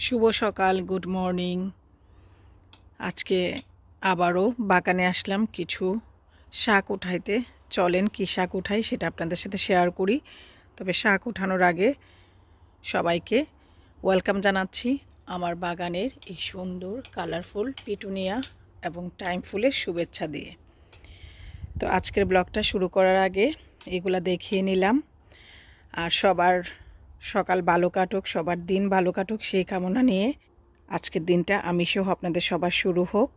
শুভ সকাল, good morning. আজকে আবারও বাগানে আসলাম কিছু শাক উঠাইতে। চলেন কি শাক উঠাই সেটা আপনাদের সাথে শেয়ার করি। তবে শাক উঠানোর আগে সবাইকে ওয়েলকাম জানাচ্ছি আমার বাগানের এই সুন্দর কালারফুল পিটুনিয়া এবং টাইম ফুলের শুভেচ্ছা দিয়ে। তো আজকের ব্লগটা শুরু করার আগে এগুলা দেখিয়ে নিলাম। আর সবার সকাল ভালো কাটুক, সবার দিন ভালো কাটুক সেই কামনা নিয়ে আজকের দিনটা আমিষসহ আপনাদের সবার শুরু হোক।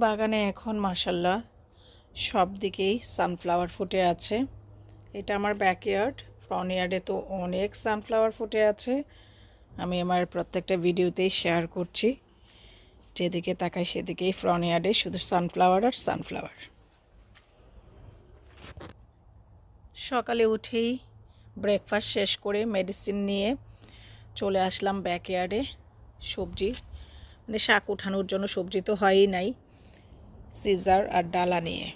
বাগানে এখন মাশাল্লাহ সব দিকেই সানফ্লাওয়ার ফুটে আছে। এটা আমার ব্যাকইয়ার্ড। ফ্রন্ট ইয়ার্ডে তো অনেক সানফ্লাওয়ার ফুটে আছে। আমি আমার প্রত্যেকটা ভিডিওতেই শেয়ার করছি। যেদিকে তাকাই সেদিকেই ফ্রন্ট ইয়ার্ডে শুধু সানফ্লাওয়ার আর সানফ্লাওয়ার। সকালে উঠেই ব্রেকফাস্ট শেষ করে মেডিসিন নিয়ে চলে আসলাম ব্যাকইয়ার্ডে। সবজি মানে শাক উঠানোর জন্য সবজি তো হয়ই নাই, সিজার আর ডালা নিয়ে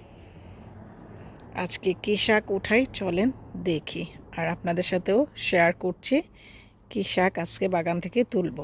আজকে কী শাক উঠাই চলেন দেখি। আর আপনাদের সাথেও শেয়ার করছি কী শাক আজকে বাগান থেকে তুলব।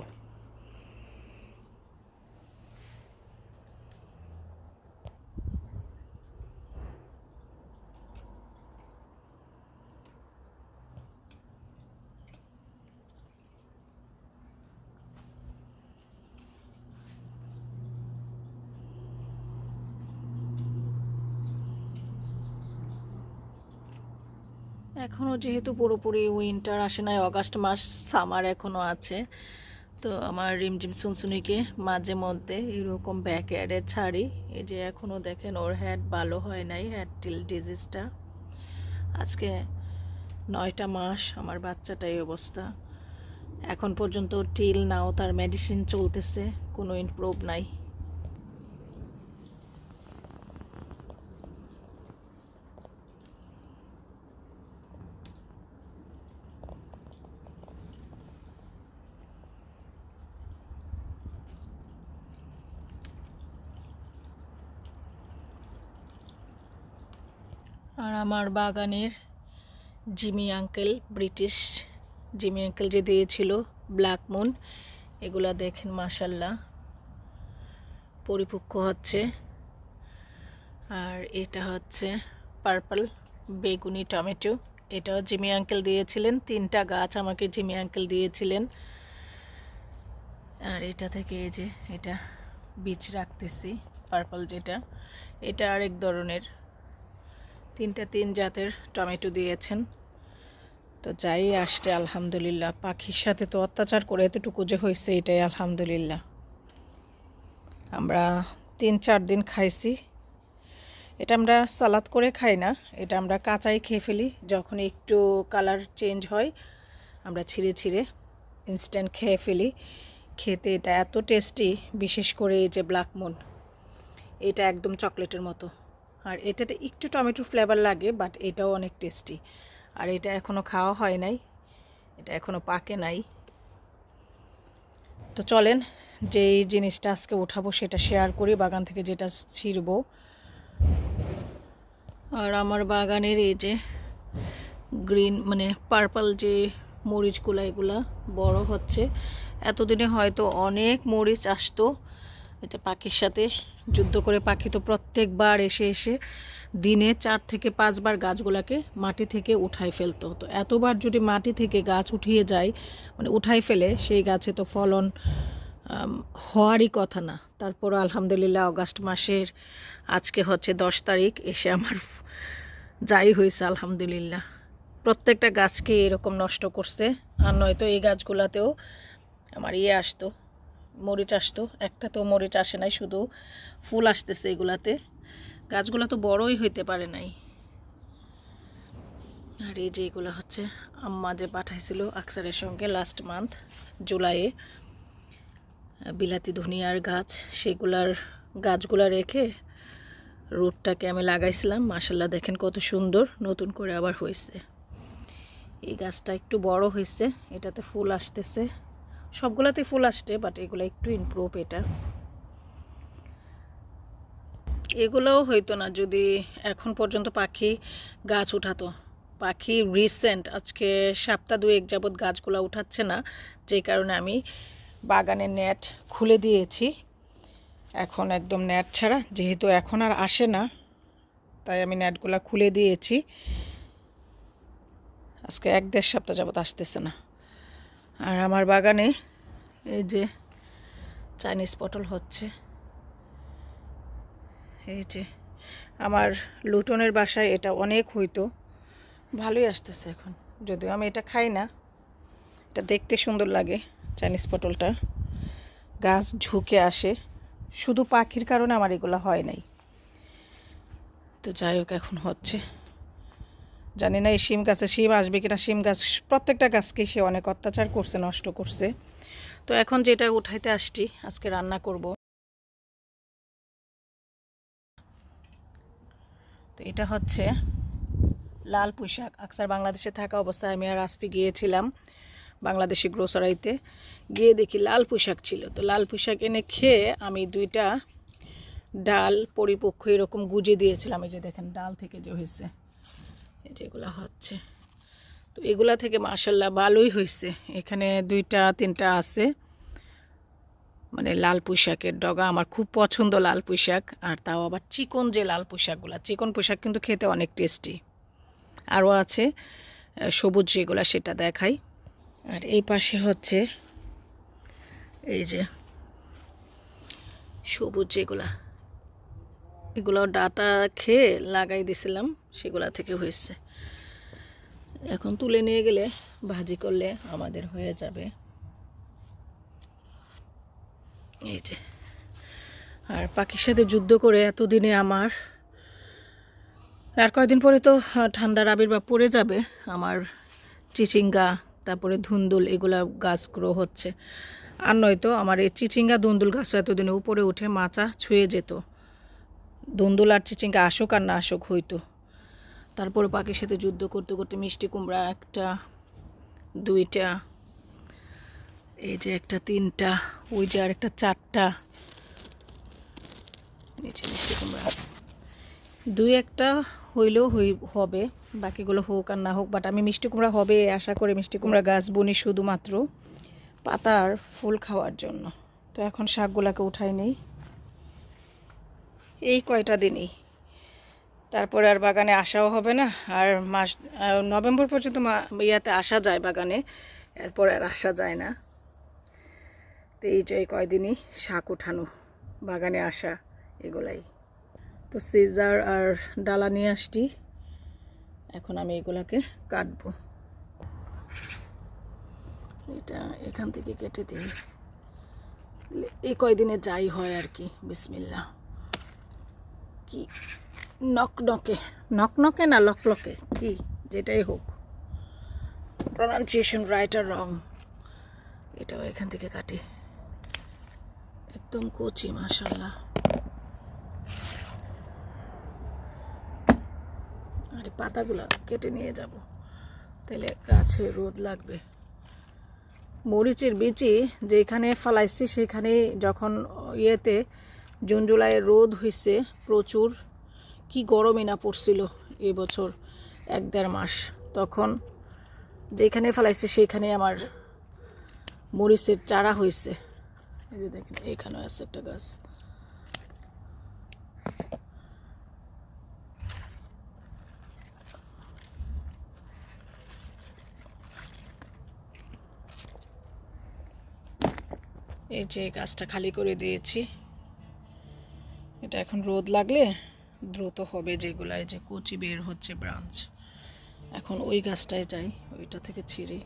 এখনও যেহেতু পুরোপুরি উইন্টার আসে নাই, অগাস্ট মাস সামার এখনও আছে, তো আমার রিমঝিম সুনসুনিকে মাঝে মধ্যে এরকম ব্যাকয়ার্ডে ছাড়ি। এই যে এখনও দেখেন ওর হেড ভালো হয় নাই, হেড টিল ডিজিজটা। আজকে 9টা মাস আমার বাচ্চাটা এই অবস্থা। এখন পর্যন্ত টিল নাও তার মেডিসিন চলতেছে, কোনো ইমপ্রুভ নাই। আর আমার বাগানের Jimmy uncle, British Jimmy uncle যে দিয়েছিল ব্ল্যাক মুন, এগুলা দেখেন মাশাল্লাহ পরিপক্ক হচ্ছে। আর এটা হচ্ছে পার্পল বেগুনি টমেটো, এটাও জিমি আঙ্কেল দিয়েছিলেন। 3টা গাছ আমাকে জিমি আঙ্কেল দিয়েছিলেন। আর এটা থেকে এই যে এটা বীজ রাখতেছি, পার্পল যেটা, এটা আরেক ধরনের। 3 জাতের টমেটো দিয়েছেন। তো যাই আসছে আলহামদুলিল্লাহ, পাখির সাথে তো অত্যাচার করে এতটুকু যে হয়েছে এটাই আলহামদুলিল্লাহ। আমরা 3-4 দিন খাইছি। এটা আমরা সালাদ করে খাই না, এটা আমরা কাঁচাই খেয়ে ফেলি। যখন একটু কালার চেঞ্জ হয় আমরা ছিঁড়ে ছিঁড়ে ইনস্ট্যান্ট খেয়ে ফেলি। খেতে এটা এত টেস্টি, বিশেষ করে এই যে ব্ল্যাক মুন, এটা একদম চকলেটের মতো। আর এটাতে একটু টমেটো ফ্লেভার লাগে, বাট এটাও অনেক টেস্টি। আর এটা এখনও খাওয়া হয় নাই, এটা এখনও পাকে নাই। তো চলেন যেই জিনিসটা আজকে উঠাবো সেটা শেয়ার করি, বাগান থেকে যেটা ছিঁড়বো। আর আমার বাগানের এই যে গ্রিন মানে পার্পল যে মরিচগুলো, এগুলা বড় হচ্ছে। এতদিনে হয়তো অনেক মরিচ আসতো। এটা পাখির সাথে যুদ্ধ করে পাখি তো প্রত্যেকবার এসে এসে দিনে 4 থেকে 5 বার গাছগুলোকে মাটি থেকে উঠাই ফেলতো। তো এতবার যদি মাটি থেকে গাছ উঠিয়ে যায়, মানে উঠাই ফেলে, সেই গাছে তো ফলন হওয়ারই কথা না। তারপর আলহামদুলিল্লাহ অগাস্ট মাসের আজকে হচ্ছে 10 তারিখ, এসে আমার যাই হয়েছে আলহামদুলিল্লাহ। প্রত্যেকটা গাছকে এরকম নষ্ট করছে। আর নয়তো এই গাছগুলাতেও আমার আসতো, মরিচ আসতো। একটা তো মরিচ আসে নাই, শুধু ফুল আসতেছে এগুলাতে। গাছগুলো তো বড়ই হইতে পারে নাই। আর এই যে এগুলো হচ্ছে আম্মা যে পাঠাইছিল আকসারের সঙ্গে লাস্ট মান্থ জুলাইয়ে, বিলাতি ধনিয়ার গাছ, সেগুলার গাছগুলা রেখে রুটটাকে আমি লাগাইছিলাম। মাশাল্লাহ দেখেন কত সুন্দর নতুন করে আবার হয়েছে। এই গাছটা একটু বড় হয়েছে, এটাতে ফুল আসতেছে, সবগুলাতে ফুল আসছে, বাট এগুলো একটু ইমপ্রুভ। এগুলোও হইতো না যদি এখন পর্যন্ত পাখি গাছ উঠাতো। পাখি রিসেন্ট আজকে সপ্তাহ 2 যাবৎ গাছগুলো উঠাচ্ছে না, যেই কারণে আমি বাগানের নেট খুলে দিয়েছি। এখন একদম নেট ছাড়া, যেহেতু এখন আর আসে না, তাই আমি নেটগুলো খুলে দিয়েছি। আজকে 1-1.5 সপ্তাহ যাবৎ আসতেছে না। আর আমার বাগানে এই যে চাইনিজ পটল হচ্ছে। এই যে আমার লুটনের বাসায় এটা অনেক হইতো, ভালোই আসতেছে এখন। যদিও আমি এটা খাই না, এটা দেখতে সুন্দর লাগে চাইনিজ পটলটা, গাছ ঝুঁকে আসে। শুধু পাখির কারণে আমার এগুলো হয় নাই। তো যাই হোক, এখন হচ্ছে। জানি না এই শিম গাছে শিম আসবে কিনা। শিম গাছ প্রত্যেকটা গাছকে সে অনেক অত্যাচার করছে, নষ্ট করছে। তো এখন যেটা উঠাইতে আসছি, আজকে রান্না করব। তো এটা হচ্ছে লাল পুঁই শাক। আকসার বাংলাদেশে থাকা অবস্থায় আমি আর আসপি গিয়েছিলাম বাংলাদেশি গ্রোসারিতে, গিয়ে দেখি লাল পুঁই শাক ছিল। তো লাল পুঁই শাক এনে খেয়ে আমি 2টা ডাল পরিপক্ক এরকম গুজে দিয়েছিলাম। এই যে দেখেন ডাল থেকে যে হয়েছে, এই যেগুলো হচ্ছে। তো এগুলা থেকে মাশাল্লাহ ভালোই হয়েছে। এখানে 2-3টা আছে, মানে লাল পুঁই শাকের ডগা। আমার খুব পছন্দ লাল পুঁই শাক, আর তাও আবার চিকন যে লাল পুঁই শাকগুলো। চিকন পুঁই শাক কিন্তু খেতে অনেক টেস্টি। আরও আছে সবুজ যেগুলো, সেটা দেখাই। আর এই পাশে হচ্ছে এই যে সবুজ যেগুলা, এগুলো ডাটা খেয়ে লাগাই দিছিলাম, সেগুলা থেকে হয়েছে। এখন তুলে নিয়ে গেলে ভাজি করলে আমাদের হয়ে যাবে। এই যে, আর পাখির সাথে যুদ্ধ করে এতদিনে আমার, আর কয়েকদিন পরে তো ঠান্ডার আবির্ভাব পড়ে যাবে। আমার চিচিঙ্গা, তারপরে ধুন্দুল, এগুলা গাছ গ্রো হচ্ছে। আর নয়তো আমার এই চিচিঙ্গা ধুন্দুল গাছও এতদিনে উপরে উঠে মাচা ছুঁয়ে যেত। ধুন্দুল আর চিচিঙ্গা আসুক আর না আসুক হইতো। তারপরে পাখির সাথে যুদ্ধ করতে করতে মিষ্টি কুমড়া 1টা 2টা, এই যে একটা 3টা, ওই যে আর একটা 4টা, নিচে মিষ্টি কুমড়া 2-1টা হইলেও হবে, বাকিগুলো হোক আর না হোক। বাট আমি মিষ্টি কুমড়া হবে আশা করে মিষ্টি কুমড়া গাছ বুনি শুধুমাত্র পাতার ফুল খাওয়ার জন্য। তো এখন শাকগুলোকে উঠাই নেই এই কয়টা দিনই, তারপরে আর বাগানে আসাও হবে না। আর নভেম্বর পর্যন্ত ইয়াতে আসা যায় বাগানে, এরপর আর আসা যায় না। তো এই যে কয়দিনই শাক উঠানো, বাগানে আসা, এগুলাই। তো সিজার আর ডালা নিয়ে আসছি, এখন আমি এগুলাকে কাটবো। এটা এখান থেকে কেটে দিই, এই কয়দিনে যাই হয় আর কি। বিসমিল্লাহ। কি নকনকে না লকলকে, কি যেটাই হোক, প্রনাউন্সিয়েশন রাইট আর রং। এটাও এখান থেকে কাটি, একদম কচি মাশাল্লাহ। আর পাতাগুলো কেটে নিয়ে যাব, তাহলে গাছে রোদ লাগবে। মরিচের বিচি যেখানে ফলাইছি সেখানে যখন ইয়েতে জুন জুলাই রোদ হয়েছে প্রচুর, কি গরমই না পড়ছিল এবছর 1-1.5 মাস। তখন যেখানে ফলাইছি সেখানে আমার মরিচের চারা হয়েছে। এই যে দেখেন এইখানেও আছে একটা গাছ। এই যে গাছটা খালি করে দিয়েছি, এটা এখন রোদ লাগলে দ্রুত হবে। যেগুলায় যে কচি বের হচ্ছে ব্রাঞ্চ, এখন ওই গাছটায় যাই, ওইটা থেকে ছিঁড়ি।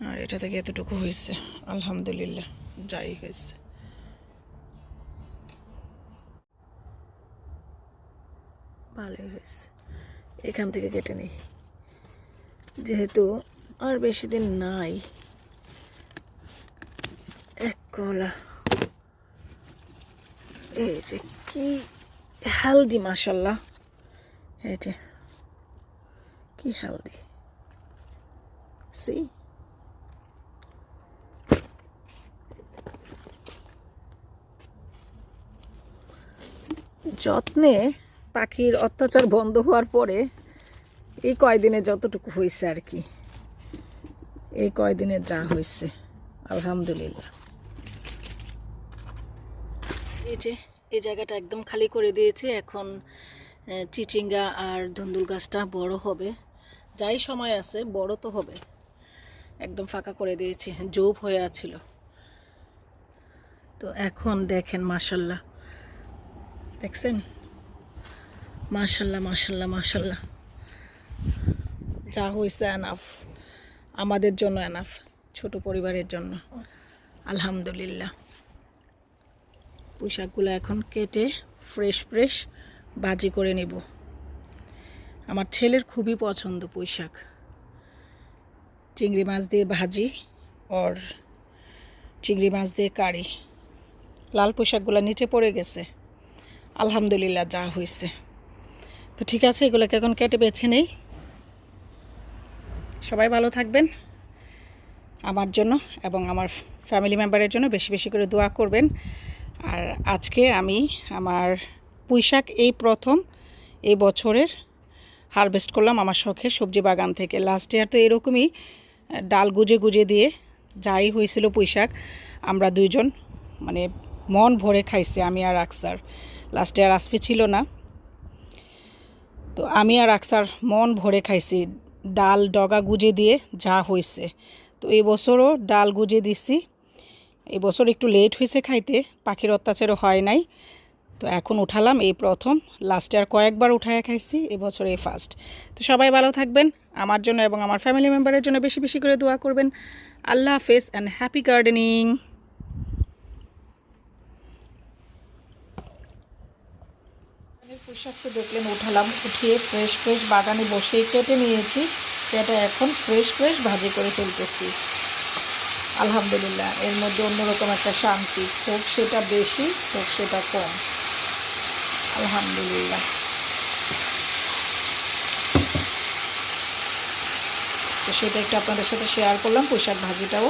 আর এটা থেকে এতটুকু হয়েছে, আলহামদুলিল্লাহ যাই হয়েছে। ভালোই হয়েছে, এখান থেকে কেটে নিই, যেহেতু আর বেশি দিন নাই। এক কলা, এই যে কি হেলদি মাশাল্লাহ, এই যে কি হেলদি, সি যত্নে পাখির অত্যাচার বন্ধ হওয়ার পরে এই কয়দিনে যতটুকু হয়েছে আর কি, এই কয়দিনে যা হয়েছে আলহামদুলিল্লাহ। এই যে এই জায়গাটা একদম খালি করে দিয়েছি। এখন চিচিঙ্গা আর ধুন্দুল গাছটা বড় হবে, যাই সময় আছে বড় তো হবে। একদম ফাঁকা করে দিয়েছি, জোব হয়ে আছিল। তো এখন দেখেন মাশাল্লাহ, দেখছেন মাশাল্লাহ মাশাল্লাহ মাশাল্লাহ, যা হয়েছে এনাফ, আমাদের জন্য এনাফ, ছোট পরিবারের জন্য আলহামদুলিল্লাহ। পুঁইশাকগুলো এখন কেটে ফ্রেশ ফ্রেশ ভাজি করে নেব। আমার ছেলের খুবই পছন্দ পুঁইশাক, চিংড়ি মাছ দিয়ে ভাজি আর চিংড়ি মাছ দিয়ে কারি। লাল পুঁইশাকগুলো নিচে পড়ে গেছে, আলহামদুলিল্লাহ যা হয়েছে। তো ঠিক আছে, এগুলোকে এখন কেটে বেছে নেই। সবাই ভালো থাকবেন, আমার জন্য এবং আমার ফ্যামিলি মেম্বারের জন্য বেশি বেশি করে দোয়া করবেন। আর আজকে আমি আমার পুঁইশাক এই প্রথম এই বছরের হারভেস্ট করলাম আমার শখের সবজি বাগান থেকে। লাস্ট ইয়ার তো এরকমই ডাল গুজে গুজে দিয়ে যাই হয়েছিল পুঁইশাক, আমরা দুইজন মানে মন ভরে খাইছি, আমি আর আকসার। লাস্ট ইয়ার আসফি ছিল না, তো আমি আর আকসার মন ভরে খাইছি ডাল ডগা গুজে দিয়ে যা হয়েছে। তো এই বছরও ডাল গুজে দিছি। এই বছর একটু লেট হয়েছে খাইতে, পাখির অত্যাচারও হয় নাই। তো এখন উঠালাম এই প্রথম, লাস্ট ইয়ার কয়েকবার উঠায় খাইছি, এবছর এই ফার্স্ট। তো সবাই ভালো থাকবেন, আমার জন্য এবং আমার ফ্যামিলি মেম্বারের জন্য বেশি বেশি করে দোয়া করবেন। আল্লাহ হাফেজ অ্যান্ড হ্যাপি গার্ডেনিং। পুঁইশাক তো দেখলেন উঠালাম, উঠিয়ে ফ্রেশ ফ্রেশ বাগানে বসেই কেটে নিয়েছি। এটা এখন ফ্রেশ ফ্রেশ ভাজি করে ফেলতেছি। আলহামদুলিল্লাহ, এর মধ্যে অন্যরকম একটা শান্তি, হোক সেটা বেশি হোক সেটা কম, আলহামদুলিল্লাহ। তো সেটা একটু আপনাদের সাথে শেয়ার করলাম, পুঁইশাক ভাজিটাও।